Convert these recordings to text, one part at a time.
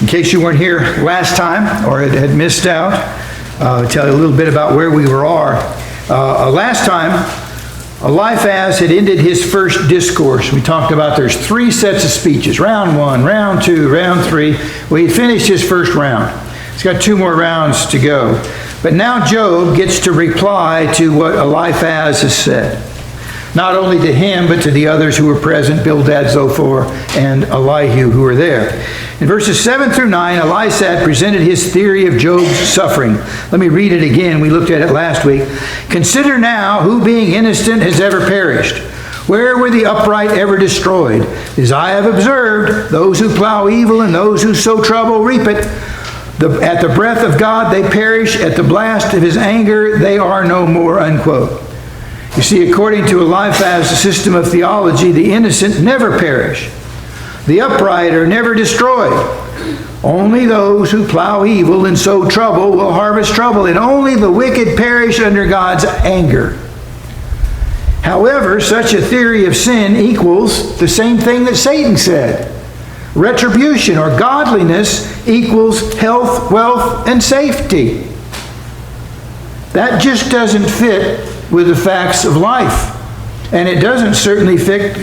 In case you weren't here last time or had missed out, I'll tell you a little bit about where we are. Last time, Eliphaz had ended his first discourse. We talked about there's 3 sets of speeches. Round 1, round 2, round 3. Well, he finished his first round. He's got 2 more rounds to go. But now Job gets to reply to what Eliphaz has said. Not only to him, but to the others who were present, Bildad, Zophar, and Elihu, who were there. In verses 7 through 9, Eliphaz presented his theory of Job's suffering. Let me read it again. We looked at it last week. Consider now who being innocent has ever perished. Where were the upright ever destroyed? As I have observed, those who plow evil and those who sow trouble reap it. At the breath of God they perish. At the blast of his anger they are no more, unquote. You see, according to Eliphaz's system of theology, the innocent never perish. The upright are never destroyed. Only those who plow evil and sow trouble will harvest trouble, and only the wicked perish under God's anger. However, such a theory of sin equals the same thing that Satan said. Retribution or godliness equals health, wealth, and safety. That just doesn't fit with the facts of life. And it doesn't certainly set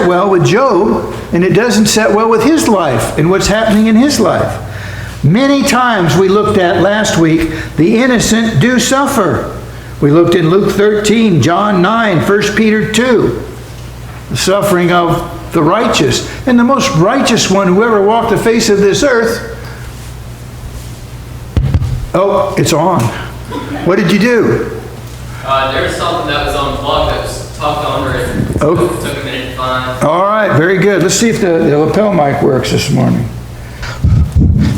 well with Job, and it doesn't set well with his life and what's happening in his life. Many times we looked at last week, the innocent do suffer. We looked in Luke 13, John 9, 1 Peter 2, the suffering of the righteous. And the most righteous one who ever walked the face of this earth, oh, it's on. What did you do? There was something that was unplugged that was tucked under it. Oh. It took a minute to find. All right, very good. Let's see if the lapel mic works this morning.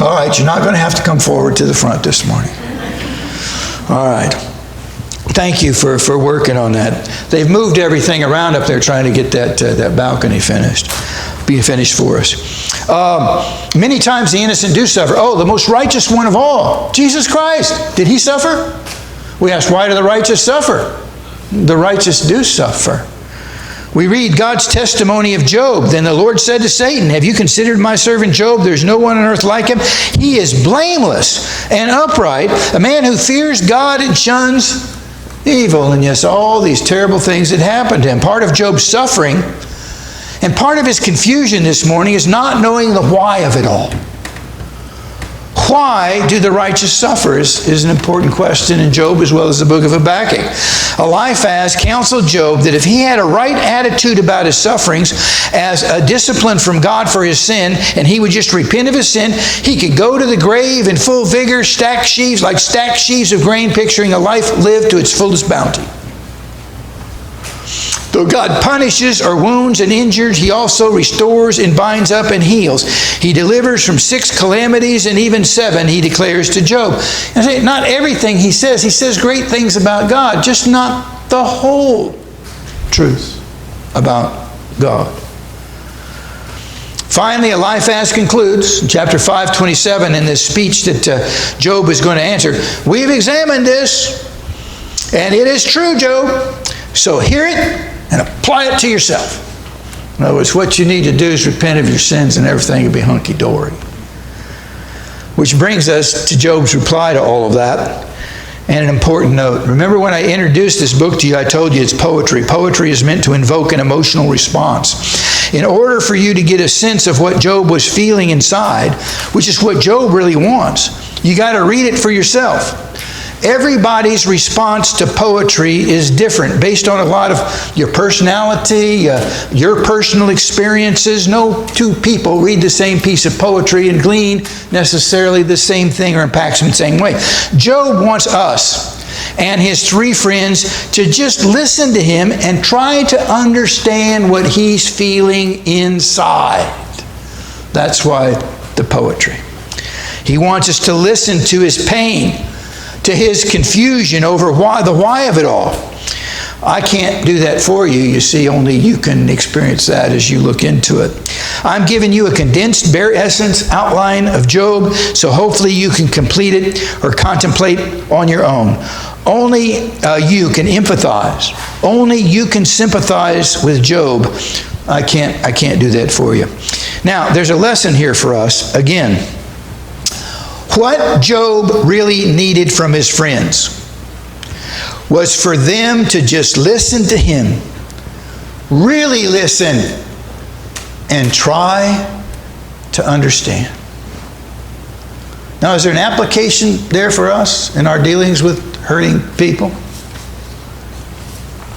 All right, you're not going to have to come forward to the front this morning. All right. Thank you for working on that. They've moved everything around up there trying to get that balcony finished. Be finished for us. Many times the innocent do suffer. Oh, the most righteous one of all, Jesus Christ. Did he suffer? We ask, why do the righteous suffer? The righteous do suffer. We read God's testimony of Job. Then the Lord said to Satan, have you considered my servant Job? There's no one on earth like him. He is blameless and upright, a man who fears God and shuns evil. And yes, all these terrible things that happened to him. Part of Job's suffering and part of his confusion this morning is not knowing the why of it all. Why do the righteous suffer is an important question in Job as well as the book of Habakkuk. Eliphaz counseled Job that if he had a right attitude about his sufferings as a discipline from God for his sin, and he would just repent of his sin, he could go to the grave in full vigor, stacked sheaves of grain, picturing a life lived to its fullest bounty. Though God punishes or wounds and injures, he also restores and binds up and heals. He delivers from 6 calamities and even 7, he declares to Job. And not everything he says great things about God, just not the whole truth about God. Finally, Eliphaz concludes in chapter 5:27 in this speech that Job is going to answer. We've examined this, and it is true, Job. So hear it and apply it to yourself. In other words, what you need to do is repent of your sins and everything will be hunky-dory. Which brings us to Job's reply to all of that. And an important note. Remember when I introduced this book to you, I told you it's poetry. Poetry is meant to invoke an emotional response. In order for you to get a sense of what Job was feeling inside, which is what Job really wants, you got to read it for yourself. Everybody's response to poetry is different based on a lot of your personality, your personal experiences. No 2 people read the same piece of poetry and glean necessarily the same thing or impacts them the same way. Job wants us and his 3 friends to just listen to him and try to understand what he's feeling inside. That's why the poetry. He wants us to listen to his pain, to his confusion over the why of it all. I can't do that for you. You see, only you can experience that as you look into it. I'm giving you a condensed, bare essence outline of Job, so hopefully you can complete it or contemplate on your own. Only you can empathize. Only you can sympathize with Job. I can't do that for you. Now, there's a lesson here for us. Again, what Job really needed from his friends was for them to just listen to him, really listen, and try to understand. Now, is there an application there for us in our dealings with hurting people?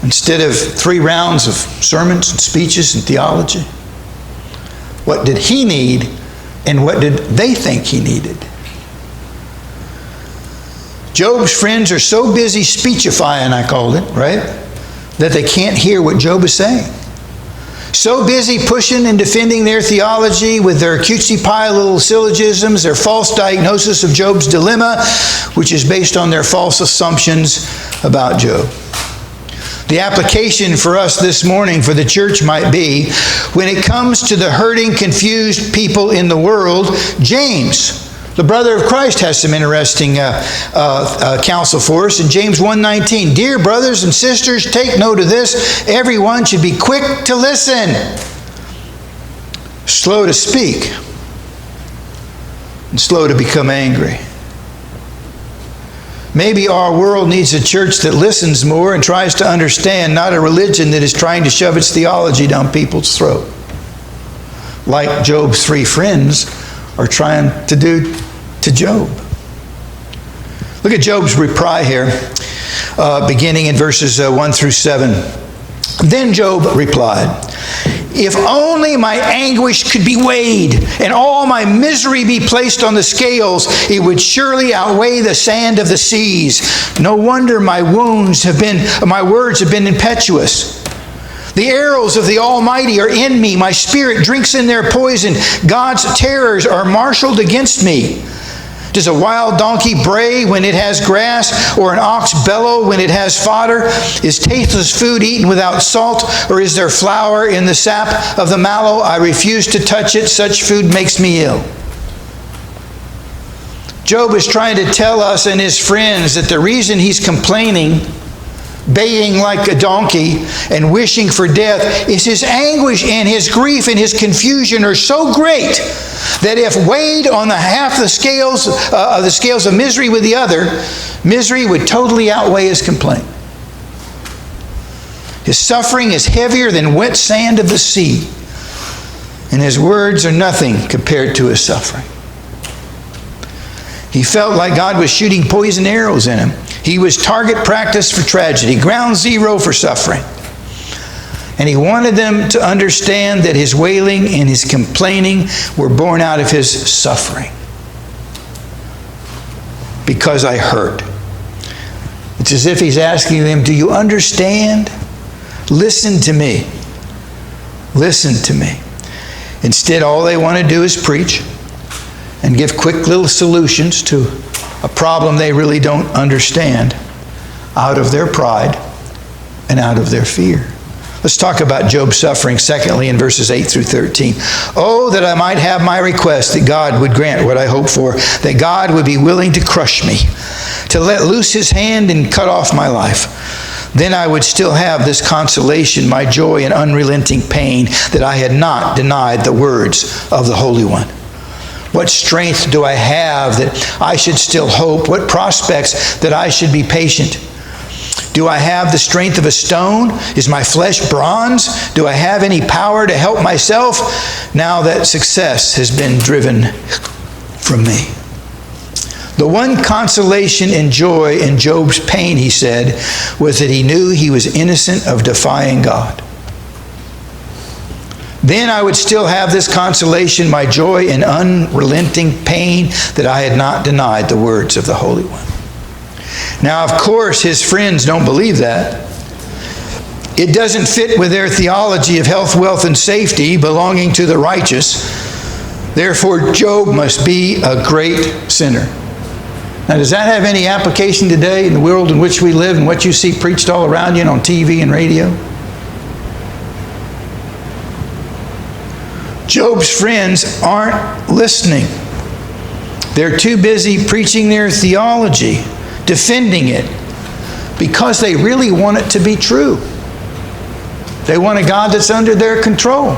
Instead of 3 rounds of sermons and speeches and theology, what did he need and what did they think he needed? Job's friends are so busy speechifying, I called it, right, that they can't hear what Job is saying. So busy pushing and defending their theology with their cutesy pie little syllogisms, their false diagnosis of Job's dilemma, which is based on their false assumptions about Job. The application for us this morning for the church might be, when it comes to the hurting, confused people in the world, James, the brother of Christ, has some interesting counsel for us. In James 1:19, "Dear brothers and sisters, take note of this. Everyone should be quick to listen, slow to speak, and slow to become angry." Maybe our world needs a church that listens more and tries to understand, not a religion that is trying to shove its theology down people's throat, like Job's 3 friends are trying to do to Job. Look at Job's reply here, beginning in verses 1 through 7. Then Job replied, "If only my anguish could be weighed and all my misery be placed on the scales, it would surely outweigh the sand of the seas. No wonder my words have been impetuous. The arrows of the Almighty are in me. My spirit drinks in their poison. God's terrors are marshaled against me. Does a wild donkey bray when it has grass, or an ox bellow when it has fodder? Is tasteless food eaten without salt, or is there flour in the sap of the mallow? I refuse to touch it. Such food makes me ill." Job is trying to tell us and his friends that the reason he's complaining, baying like a donkey and wishing for death, is his anguish and his grief and his confusion are so great that if weighed on the half the scales of misery with the other, misery would totally outweigh his complaint. His suffering is heavier than wet sand of the sea, and his words are nothing compared to his suffering. He felt like God was shooting poison arrows in him. He was target practice for tragedy, ground zero for suffering. And he wanted them to understand that his wailing and his complaining were born out of his suffering. Because I hurt. It's as if he's asking them, do you understand? Listen to me. Listen to me. Instead, all they want to do is preach and give quick little solutions to a problem they really don't understand, out of their pride and out of their fear. Let's talk about Job's suffering, secondly, in verses 8 through 13. "Oh, that I might have my request, that God would grant what I hope for, that God would be willing to crush me, to let loose his hand and cut off my life. Then I would still have this consolation, my joy and unrelenting pain, that I had not denied the words of the Holy One. What strength do I have that I should still hope? What prospects that I should be patient? Do I have the strength of a stone? Is my flesh bronze? Do I have any power to help myself now that success has been driven from me?" The one consolation and joy in Job's pain, he said, was that he knew he was innocent of defying God. Then I would still have this consolation, my joy and unrelenting pain, that I had not denied the words of the Holy One. Now, of course, his friends don't believe that. It doesn't fit with their theology of health, wealth, and safety belonging to the righteous. Therefore, Job must be a great sinner. Now, does that have any application today in the world in which we live and what you see preached all around you and on TV and radio? Job's friends aren't listening. They're too busy preaching their theology, defending it, because they really want it to be true. They want a God that's under their control.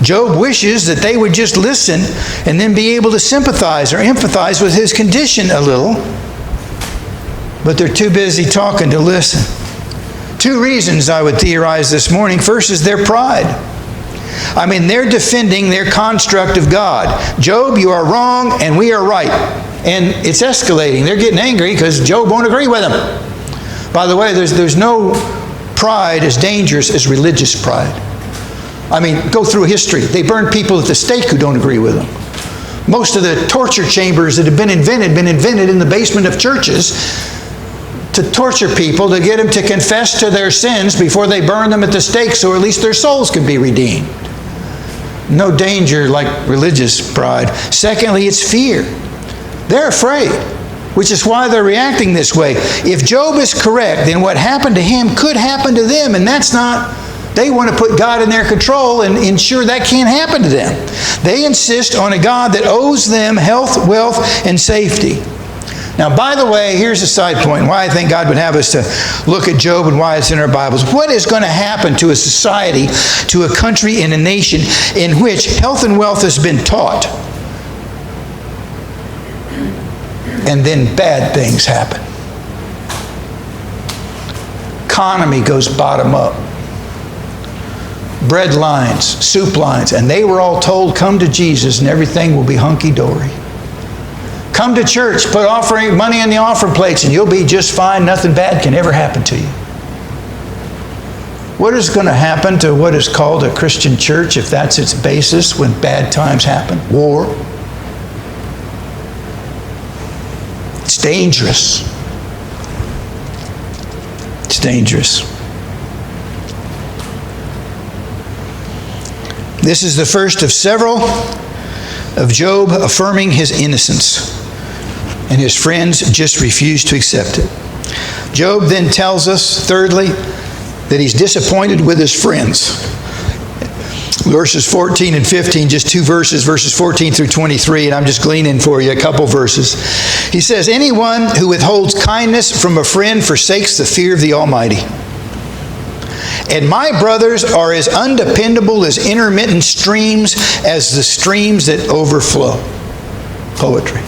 Job wishes that they would just listen and then be able to sympathize or empathize with his condition a little. But they're too busy talking to listen. Two reasons I would theorize this morning. First is their pride. I mean, they're defending their construct of God. Job, you are wrong and we are right. And it's escalating. They're getting angry because Job won't agree with them. By the way, there's no pride as dangerous as religious pride. I mean, go through history. They burned people at the stake who don't agree with them. Most of the torture chambers that have been invented in the basement of churches to torture people, to get them to confess to their sins before they burn them at the stake so at least their souls can be redeemed. No danger like religious pride. Secondly, it's fear. They're afraid, which is why they're reacting this way. If Job is correct, then what happened to him could happen to them, and that's not... They want to put God in their control and ensure that can't happen to them. They insist on a God that owes them health, wealth, and safety. Now, by the way, here's a side point why I think God would have us to look at Job and why it's in our Bibles. What is going to happen to a society, to a country and a nation in which health and wealth has been taught, and then bad things happen? Economy goes bottom up. Bread lines, soup lines, and they were all told, come to Jesus and everything will be hunky-dory. Come to church, put offering money in the offering plates and you'll be just fine. Nothing bad can ever happen to you. What is going to happen to what is called a Christian church if that's its basis when bad times happen? War. It's dangerous. It's dangerous. This is the first of several of Job affirming his innocence, and his friends just refuse to accept it. Job then tells us, thirdly, that he's disappointed with his friends. Verses 14 and 15, just two verses, verses 14 through 23, and I'm just gleaning for you a couple verses. He says, anyone who withholds kindness from a friend forsakes the fear of the Almighty. And my brothers are as undependable as intermittent streams, as the streams that overflow. Poetry.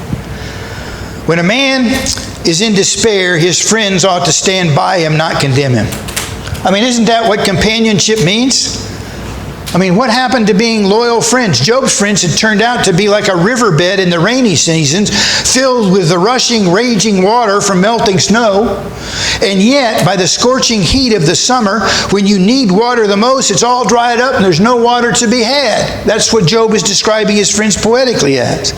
When a man is in despair, his friends ought to stand by him, not condemn him. I mean, isn't that what companionship means? I mean, what happened to being loyal friends? Job's friends had turned out to be like a riverbed in the rainy seasons, filled with the rushing, raging water from melting snow. And yet, by the scorching heat of the summer, when you need water the most, it's all dried up and there's no water to be had. That's what Job is describing his friends poetically as.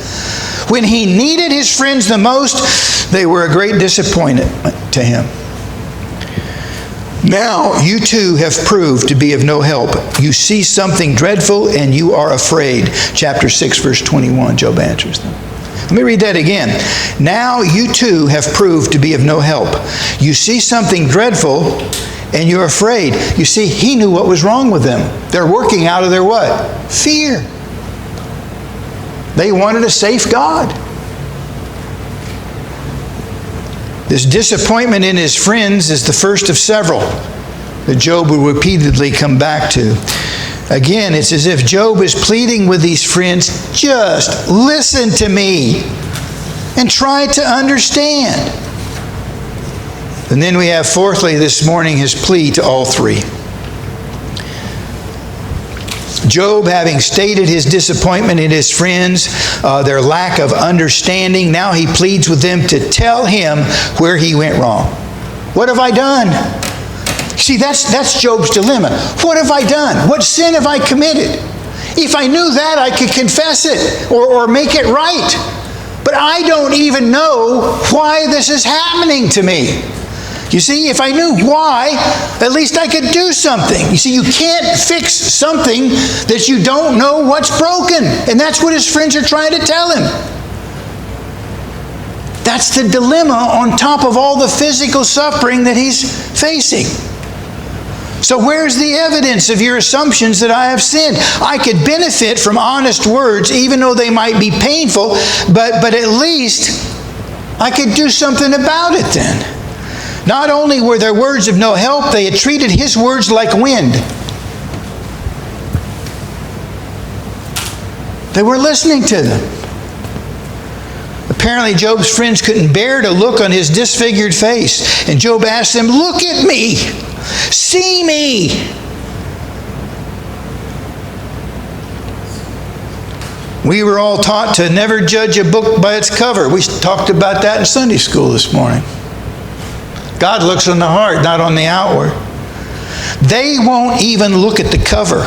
When he needed his friends the most, they were a great disappointment to him. Now you too have proved to be of no help. You see something dreadful and you are afraid. Chapter 6, verse 21, Job answers them. Let me read that again. Now you too have proved to be of no help. You see something dreadful and you're afraid. You see, he knew what was wrong with them. They're working out of their what? Fear. They wanted a safe God. This disappointment in his friends is the first of several that Job will repeatedly come back to. Again, it's as if Job is pleading with these friends, just listen to me and try to understand. And then we have, fourthly, this morning, his plea to all three. Job, having stated his disappointment in his friends, their lack of understanding, now he pleads with them to tell him where he went wrong. What have I done? See, that's Job's dilemma. What have I done? What sin have I committed? If I knew that, I could confess it or make it right. But I don't even know why this is happening to me. You see, if I knew why, at least I could do something. You see, you can't fix something that you don't know what's broken. And that's what his friends are trying to tell him. That's the dilemma on top of all the physical suffering that he's facing. So where's the evidence of your assumptions that I have sinned? I could benefit from honest words, even though they might be painful, but at least I could do something about it then. Not only were their words of no help, they had treated his words like wind. They weren't listening to them. Apparently, Job's friends couldn't bear to look on his disfigured face. And Job asked them, "Look at me. See me." We were all taught to never judge a book by its cover. We talked about that in Sunday school this morning. God looks on the heart, not on the outward. They won't even look at the cover,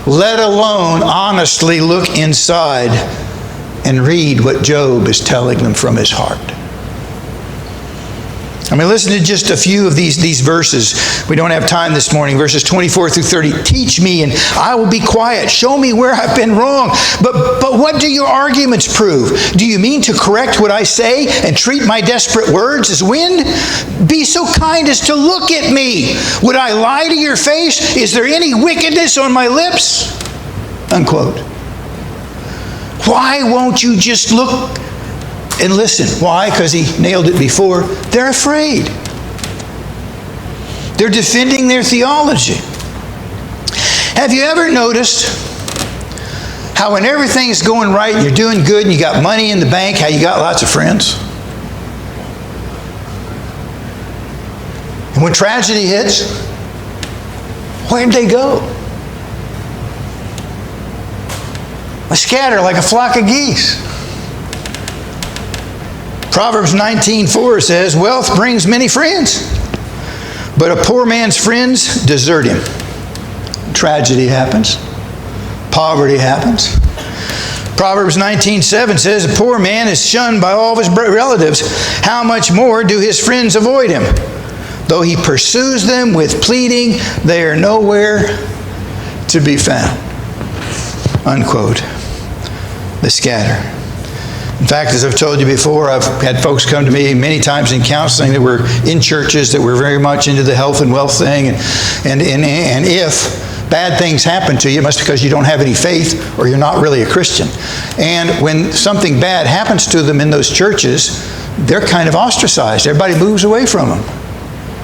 let alone honestly look inside and read what Job is telling them from his heart. I mean, listen to just a few of these verses. We don't have time this morning. Verses 24 through 30. Teach me and I will be quiet. Show me where I've been wrong. But what do your arguments prove? Do you mean to correct what I say and treat my desperate words as wind? Be so kind as to look at me. Would I lie to your face? Is there any wickedness on my lips? Unquote. Why won't you just look and listen? Why? Because he nailed it before. They're afraid. They're defending their theology. Have you ever noticed how when everything's going right and you're doing good and you got money in the bank, how you got lots of friends? And when tragedy hits, where'd they go? They scatter like a flock of geese. Proverbs 19:4 says, wealth brings many friends, but a poor man's friends desert him. Tragedy happens. Poverty happens. Proverbs 19:7 says, a poor man is shunned by all of his relatives. How much more do his friends avoid him? Though he pursues them with pleading, they are nowhere to be found. Unquote. They scatter. In fact, as I've told you before, I've had folks come to me many times in counseling that were in churches that were very much into the health and wealth thing. And if bad things happen to you, it must be because you don't have any faith or you're not really a Christian. And when something bad happens to them in those churches, they're kind of ostracized. Everybody moves away from them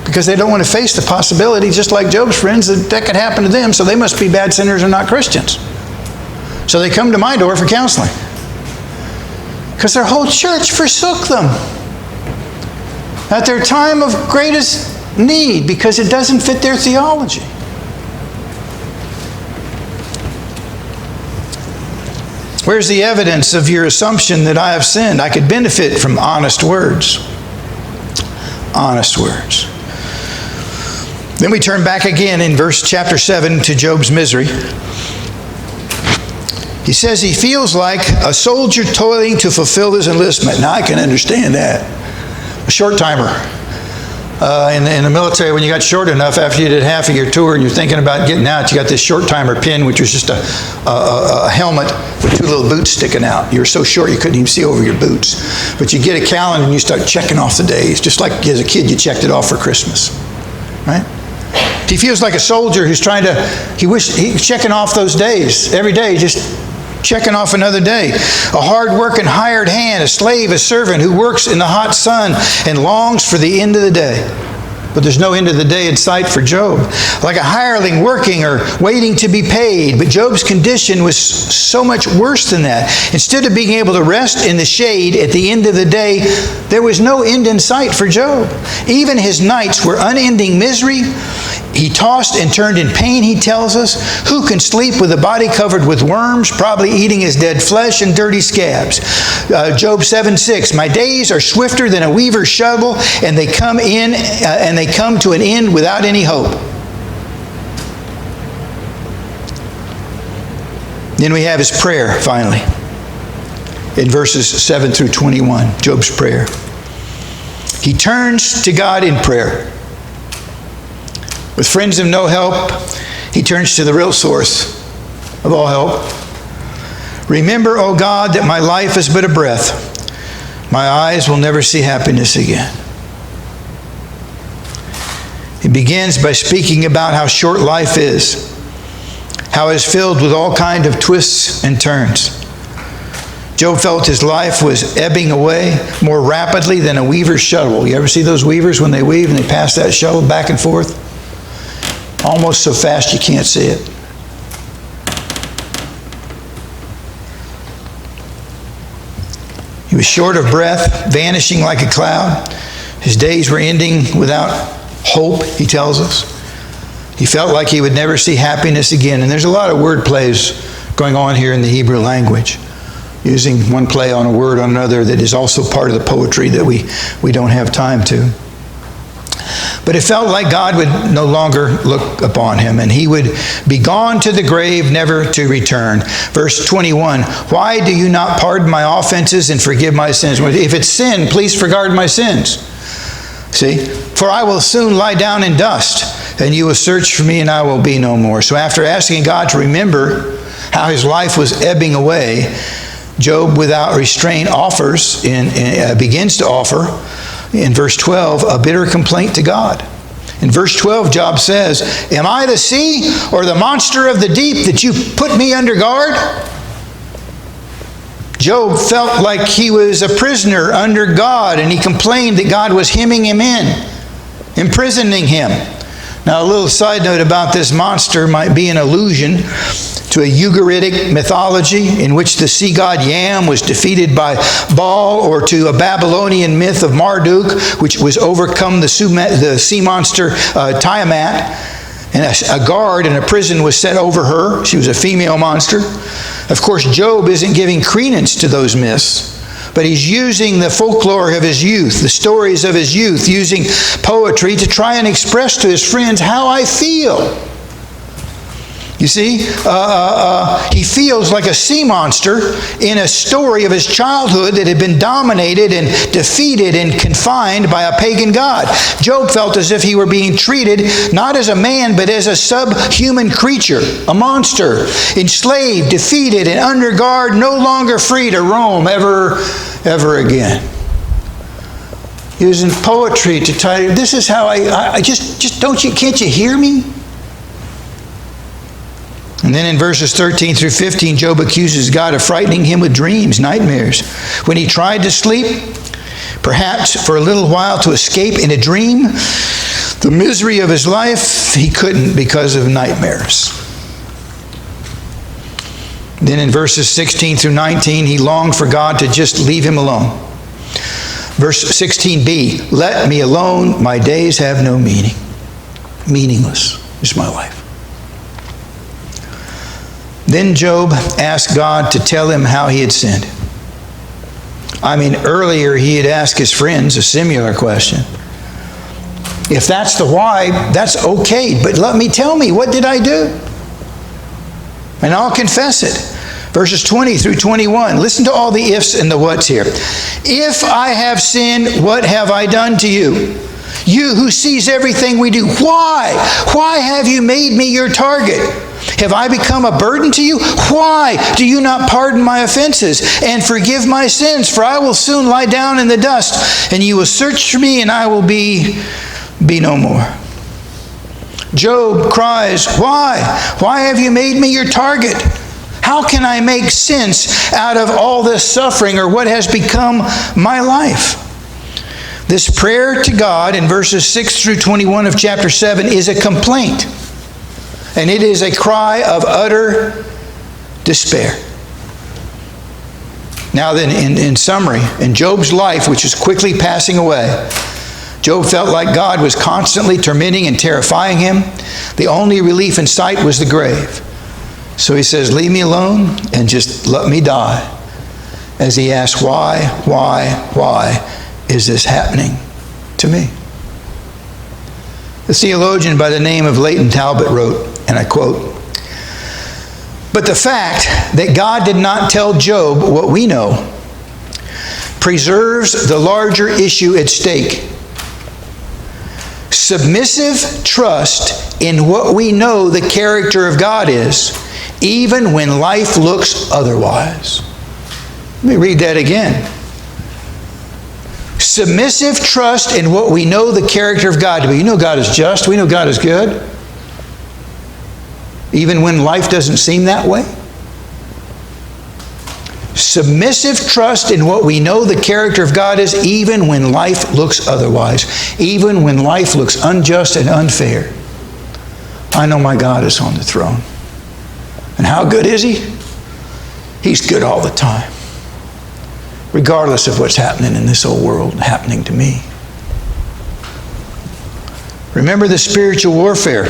because they don't want to face the possibility, just like Job's friends, that could happen to them. So they must be bad sinners and not Christians. So they come to my door for counseling. Because their whole church forsook them at their time of greatest need because it doesn't fit their theology. Where's the evidence of your assumption that I have sinned? I could benefit from honest words. Honest words. Then we turn back again in chapter 7 to Job's misery. He says he feels like a soldier toiling to fulfill his enlistment. Now, I can understand that. A short timer. In the military, when you got short enough after you did half of your tour and you're thinking about getting out, you got this short timer pin, which was just a helmet with two little boots sticking out. You were so short you couldn't even see over your boots. But you get a calendar and you start checking off the days. Just like as a kid, you checked it off for Christmas. Right? He feels like a soldier who's he's checking off those days every day, just checking off another day. A hard-working hired hand, a slave, a servant who works in the hot sun and longs for the end of the day. But there's no end of the day in sight for Job. Like a hireling working or waiting to be paid. But Job's condition was so much worse than that. Instead of being able to rest in the shade at the end of the day, there was no end in sight for Job. Even his nights were unending misery. He tossed and turned in pain, he tells us. Who can sleep with a body covered with worms, probably eating his dead flesh and dirty scabs? Job 7:6, my days are swifter than a weaver's shuttle, and they come to an end without any hope. Then we have his prayer, finally, in verses 7 through 21, Job's prayer. He turns to God in prayer. With friends of no help, he turns to the real source of all help. Remember, O God, that my life is but a breath. My eyes will never see happiness again. He begins by speaking about how short life is, how it is filled with all kinds of twists and turns. Job felt his life was ebbing away more rapidly than a weaver's shuttle. You ever see those weavers when they weave and they pass that shuttle back and forth? Almost so fast you can't see it. He was short of breath, vanishing like a cloud. His days were ending without hope, he tells us. He felt like he would never see happiness again. And there's a lot of word plays going on here in the Hebrew language, using one play on a word on another that is also part of the poetry that we don't have time to. But it felt like God would no longer look upon him, and he would be gone to the grave, never to return. Verse 21, why do you not pardon my offenses and forgive my sins? If it's sin, please forgive my sins. See? For I will soon lie down in dust, and you will search for me, and I will be no more. So after asking God to remember how his life was ebbing away, Job, without restraint, begins to offer, in verse 12, a bitter complaint to God. In verse 12, Job says, am I the sea or the monster of the deep that you put me under guard? Job felt like he was a prisoner under God, and he complained that God was hemming him in, imprisoning him. Now, a little side note about this monster might be an allusion to a Ugaritic mythology in which the sea god Yam was defeated by Baal, or to a Babylonian myth of Marduk, which was overcome the sea monster Tiamat, and a guard in a prison was set over her. She was a female monster. Of course, Job isn't giving credence to those myths, but he's using the folklore of his youth, the stories of his youth, using poetry to try and express to his friends how I feel. You see, he feels like a sea monster in a story of his childhood that had been dominated and defeated and confined by a pagan god. Job felt as if he were being treated not as a man, but as a subhuman creature, a monster, enslaved, defeated, and under guard, no longer free to roam ever again. Using poetry to tell you, this is how I just can't you hear me? And then in verses 13 through 15, Job accuses God of frightening him with dreams, nightmares. When he tried to sleep, perhaps for a little while to escape in a dream, the misery of his life, he couldn't because of nightmares. Then in verses 16 through 19, he longed for God to just leave him alone. Verse 16b, let me alone, my days have no meaning. Meaningless is my life. Then Job asked God to tell him how he had sinned. Earlier he had asked his friends a similar question. If that's the why, that's okay, but tell me, what did I do? And I'll confess it. Verses 20 through 21. Listen to all the ifs and the whats here. If I have sinned, what have I done to you? You who sees everything we do, why? Why have you made me your target? Have I become a burden to you? Why do you not pardon my offenses and forgive my sins? For I will soon lie down in the dust, and you will search for me, and I will be no more. Job cries, why? Why have you made me your target? How can I make sense out of all this suffering, or what has become my life? This prayer to God in verses 6 through 21 of chapter 7 is a complaint. And it is a cry of utter despair. Now then, in summary, in Job's life, which is quickly passing away, Job felt like God was constantly tormenting and terrifying him. The only relief in sight was the grave. So he says, leave me alone and just let me die. As he asks, why is this happening to me? The theologian by the name of Leighton Talbot wrote, and I quote, but the fact that God did not tell Job what we know preserves the larger issue at stake. Submissive trust in what we know the character of God is, even when life looks otherwise. Let me read that again. Submissive trust in what we know the character of God to be. You know God is just. We know God is good. Even when life doesn't seem that way. Submissive trust in what we know the character of God is, even when life looks otherwise. Even when life looks unjust and unfair. I know my God is on the throne. And how good is He? He's good all the time. regardless of what's happening in this old world, happening to me. Remember the spiritual warfare.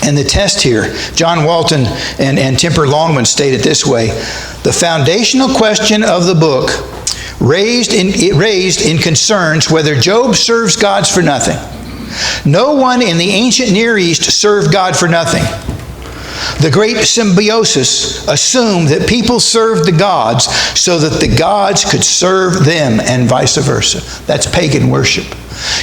And the test here, John Walton and Temper Longman state it this way: the foundational question of the book raised in concerns whether Job serves gods for nothing. No one in the ancient Near East served God for nothing. The great symbiosis assumed that people served the gods so that the gods could serve them, and vice versa. That's pagan worship.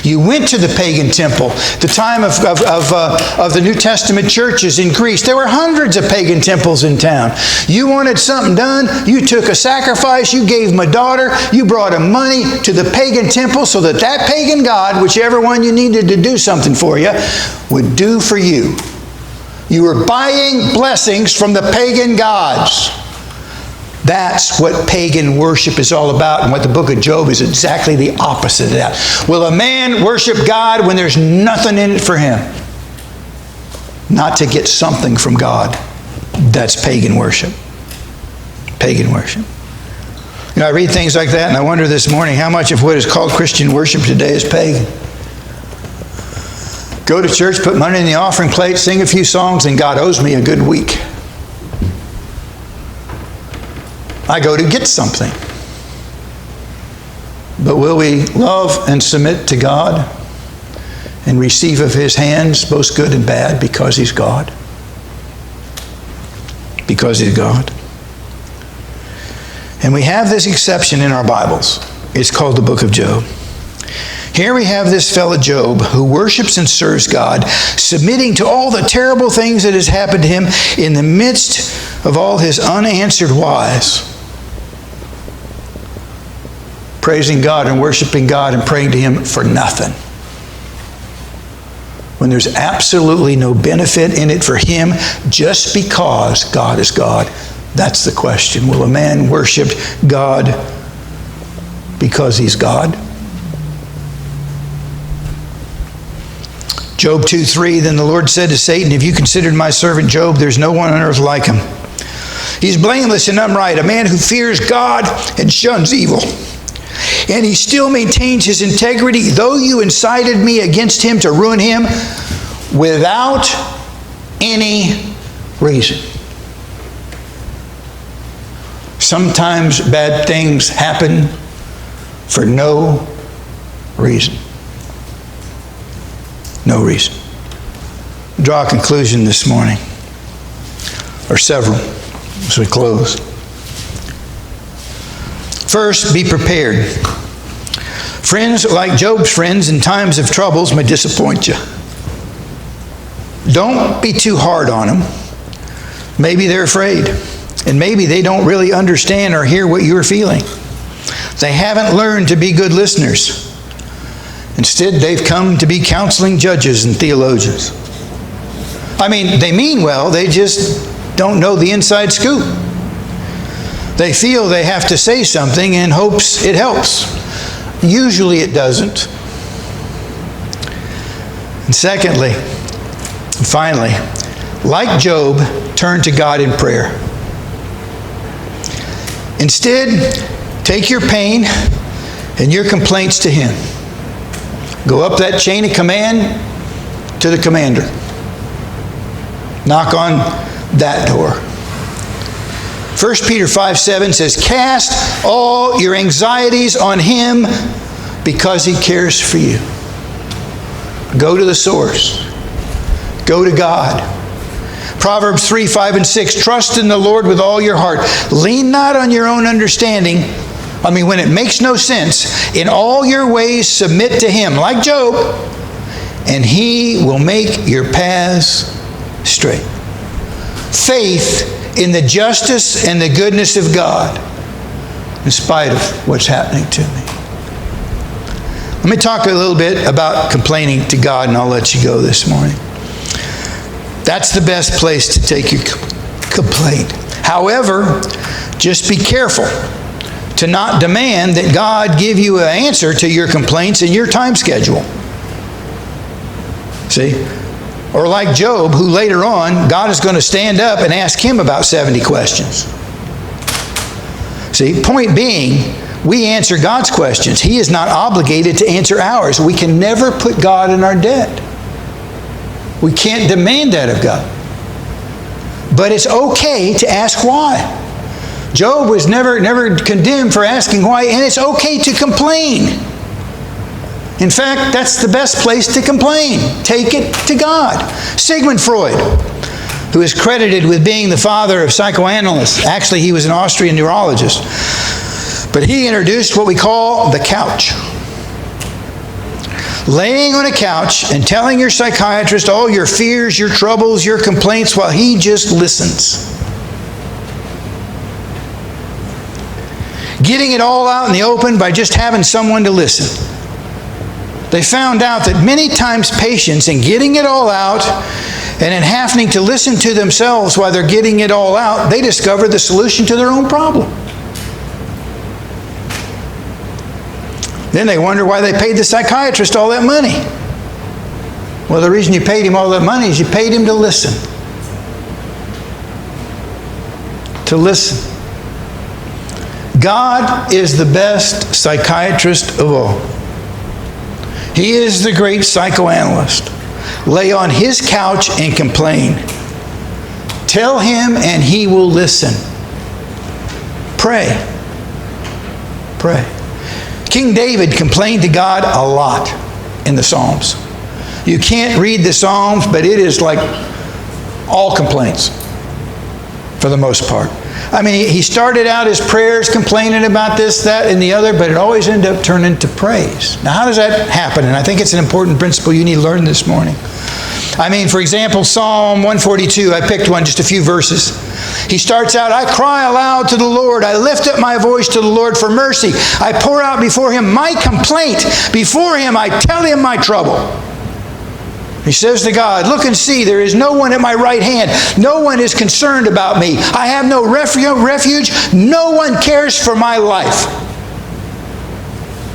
You went to the pagan temple. The time of the New Testament churches in Greece, there were hundreds of pagan temples in town. You wanted something done, you took a sacrifice, you gave them a daughter, you brought them money to the pagan temple so that that pagan god, whichever one you needed to do something for you, would do for you. You were buying blessings from the pagan gods. That's what pagan worship is all about, and what the book of Job is exactly the opposite of that. Will a man worship God when there's nothing in it for him? Not to get something from God. That's pagan worship. Pagan worship. You know, I read things like that, and I wonder this morning how much of what is called Christian worship today is pagan. Go to church, put money in the offering plate, sing a few songs, and God owes me a good week. I go to get something. But will we love and submit to God and receive of His hands both good and bad because He's God? Because He's God. And we have this exception in our Bibles. It's called the book of Job. Here we have this fellow Job who worships and serves God, submitting to all the terrible things that has happened to him in the midst of all his unanswered whys. Praising God and worshiping God and praying to Him for nothing. When there's absolutely no benefit in it for him, just because God is God. That's the question. Will a man worship God because He's God? Job 2:3, then the Lord said to Satan, have you considered my servant Job? There's no one on earth like him. He's blameless and upright, a man who fears God and shuns evil. And he still maintains his integrity, though you incited me against him to ruin him without any reason. Sometimes bad things happen for no reason. No reason. Draw a conclusion this morning, or several, as we close. First, be prepared. Friends like Job's friends in times of troubles may disappoint you. Don't be too hard on them. Maybe they're afraid, and maybe they don't really understand or hear what you're feeling. They haven't learned to be good listeners. Instead, they've come to be counseling judges and theologians. I mean, they mean well, they just don't know the inside scoop. They feel they have to say something in hopes it helps. Usually it doesn't. And secondly, finally, like Job, turn to God in prayer. Instead, take your pain and your complaints to Him. Go up that chain of command to the commander. Knock on that door. 1 Peter 5:7 says, cast all your anxieties on Him because He cares for you. Go to the source. Go to God. Proverbs 3:5-6, trust in the Lord with all your heart. Lean not on your own understanding. I mean, when it makes no sense, in all your ways submit to Him, like Job, and He will make your paths straight. Faith in the justice and the goodness of God, in spite of what's happening to me. Let me talk a little bit about complaining to God, and I'll let you go this morning. That's the best place to take your complaint. However, just be careful to not demand that God give you an answer to your complaints in your time schedule. See? Or like Job, who later on, God is going to stand up and ask him about 70 questions. See, point being, we answer God's questions. He is not obligated to answer ours. We can never put God in our debt. We can't demand that of God. But it's okay to ask why. Job was never condemned for asking why, and it's okay to complain. In fact, that's the best place to complain. Take it to God. Sigmund Freud, who is credited with being the father of psychoanalysts. Actually, he was an Austrian neurologist. But he introduced what we call the couch. Laying on a couch and telling your psychiatrist all your fears, your troubles, your complaints, while he just listens. Getting it all out in the open by just having someone to listen. They found out that many times patients, in getting it all out and in having to listen to themselves while they're getting it all out, they discover the solution to their own problem. Then they wonder why they paid the psychiatrist all that money. Well, the reason you paid him all that money is you paid him to listen. To listen. God is the best psychiatrist of all. He is the great psychoanalyst. Lay on his couch and complain. Tell him and he will listen. Pray. Pray. King David complained to God a lot in the Psalms. You can't read the Psalms, but it is like all complaints for the most part. I mean, he started out his prayers complaining about this, that, and the other, but it always ended up turning to praise. Now, how does that happen? And I think it's an important principle you need to learn this morning. I mean, for example, Psalm 142, I picked one, just a few verses. He starts out, I cry aloud to the Lord. I lift up my voice to the Lord for mercy. I pour out before him my complaint. Before him, I tell him my trouble. He says to God, look and see, there is no one at my right hand. No one is concerned about me. I have no refuge. No one cares for my life.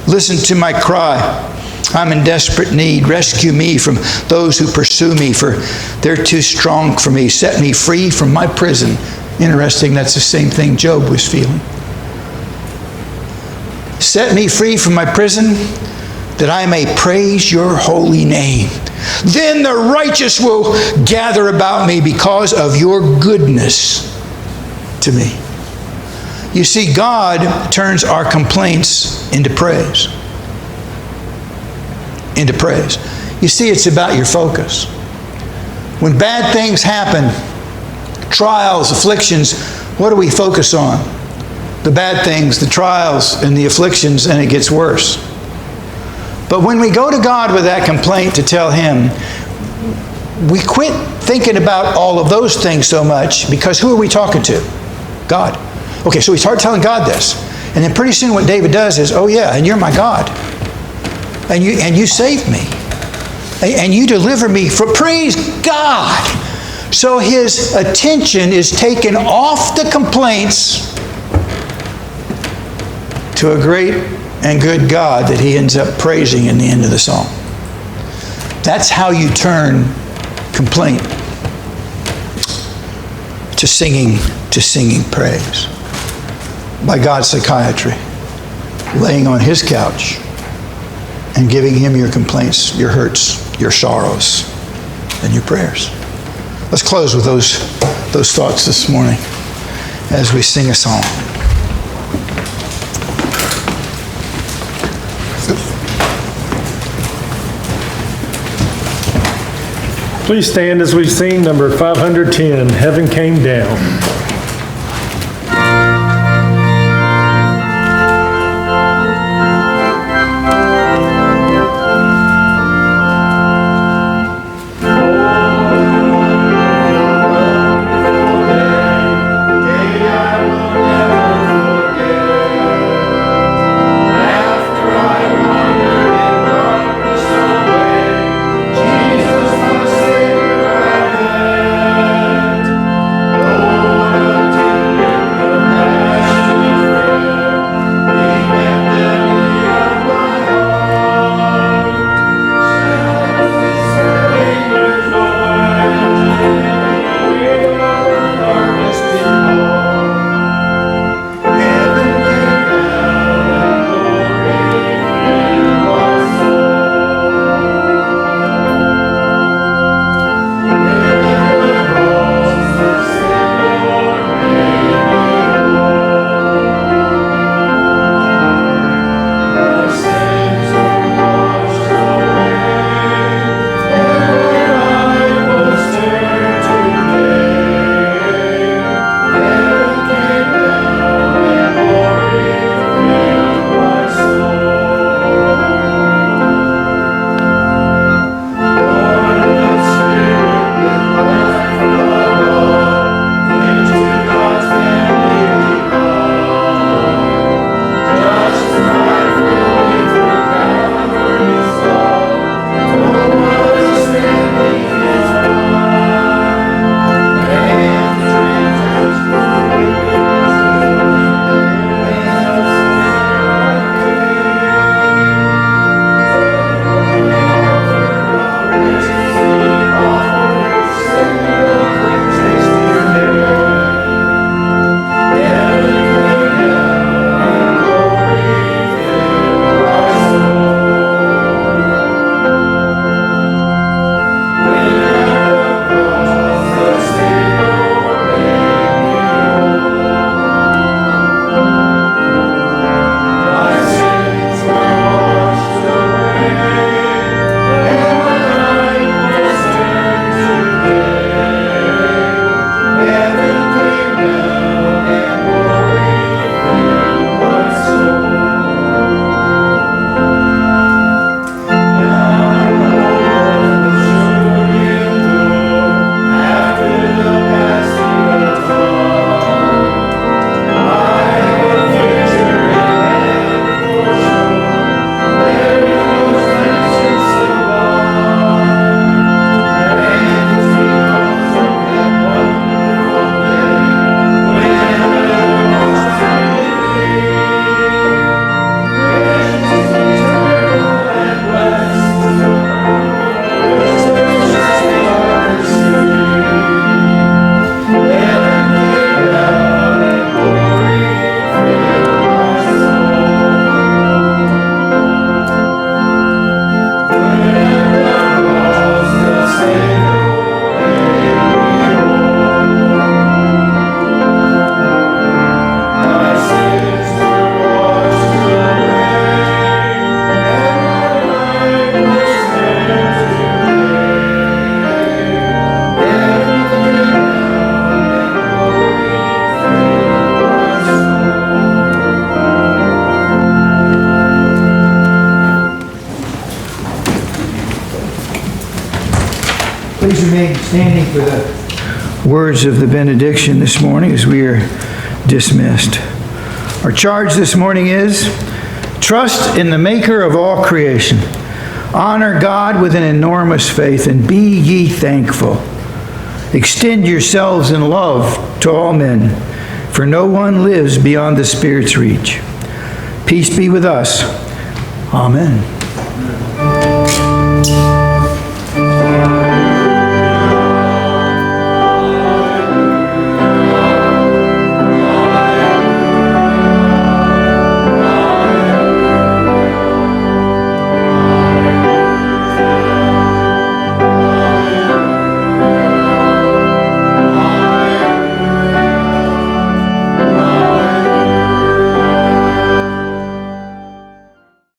Listen to my cry. I'm in desperate need. Rescue me from those who pursue me, for they're too strong for me. Set me free from my prison. Interesting, that's the same thing Job was feeling. Set me free from my prison, that I may praise your holy name. Then the righteous will gather about me because of your goodness to me. You see, God turns our complaints into praise. Into praise. You see, it's about your focus. When bad things happen, trials, afflictions, what do we focus on? The bad things, the trials, and the afflictions, and it gets worse. But when we go to God with that complaint to tell him, we quit thinking about all of those things so much, because who are we talking to? God. Okay, so we start telling God this. And then pretty soon what David does is, oh yeah, and you're my God. And you save me. And you deliver me from, praise God. So his attention is taken off the complaints to a great and good God that he ends up praising in the end of the psalm. That's how you turn complaint to singing praise. By God's psychiatry, laying on his couch and giving him your complaints, your hurts, your sorrows, and your prayers. Let's close with those thoughts this morning as we sing a song. Please stand as we sing number 510, Heaven Came Down. Oh, Please remain standing for the words of the benediction this morning as we are dismissed. Our charge this morning is, trust in the Maker of all creation. Honor God with an enormous faith, and be ye thankful. Extend yourselves in love to all men, for no one lives beyond the Spirit's reach. Peace be with us. Amen.